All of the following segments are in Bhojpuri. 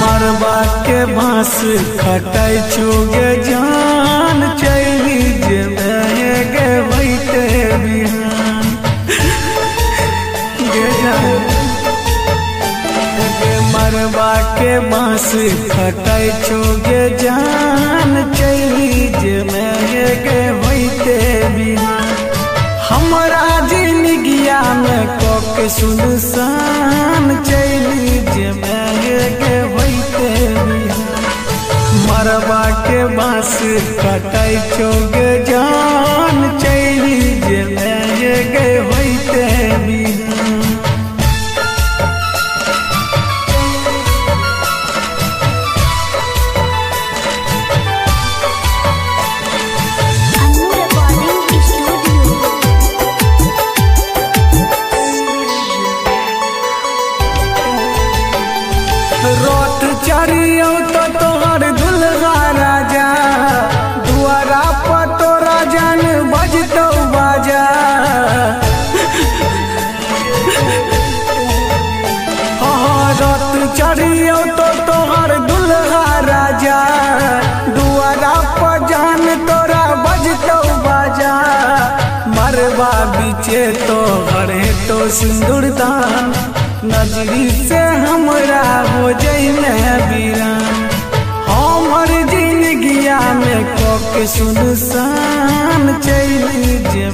मरबा के बांस खटाई चुगे जान चली जे गे बैठे बिहान गे जान गे मरबा के बांस खटाई चुगे जान चली जे गे बैठे बिहान हमरा जिंदगिया में कोके सुनसान चली जे गे बैठे बिहान मरबा के बांस कटाई चोगे जान चली जे गे बैठे बिहान रोट चरियो तो तोहर दुल्हा राजा दुआरा पर तोरा जान बजतो बाजा हाँ रोट चरियो तो तोहर दुल्हा राजा दुआरा पर जान तोरा बजतो बाजा मरबा बीचे तो हरे तो सिंदूरदान नजरी से हमरा हो जइने वीरान हमर जिंदगिया में कोके सुनसान चली जे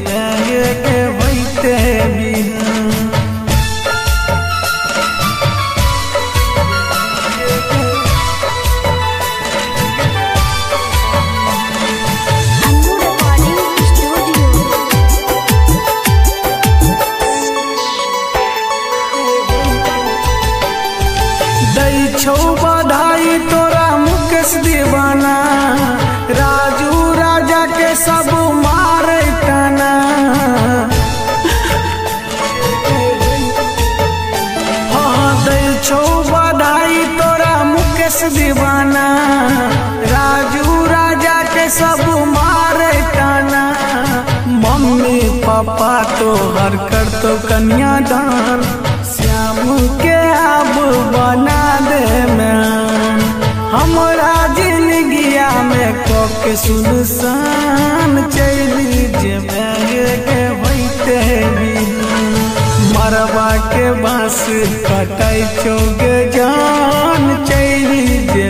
गे बैठे बिहान छो बधाई तोरा मुकेश दीवाना राजू राजा के सब मारे टाना हाँ दै छो बधाई तोरा मुकेश दीवाना राजू राजा के सब मारे टाना मम्मी पापा तो हर कर तो कन्यादान श्याम के अब बना दे मैन हमरा जिंदगिया में कोके सुनसान चली जे गे बैठे बिहान मरबा के बांस कटाई चोगे जान चली जे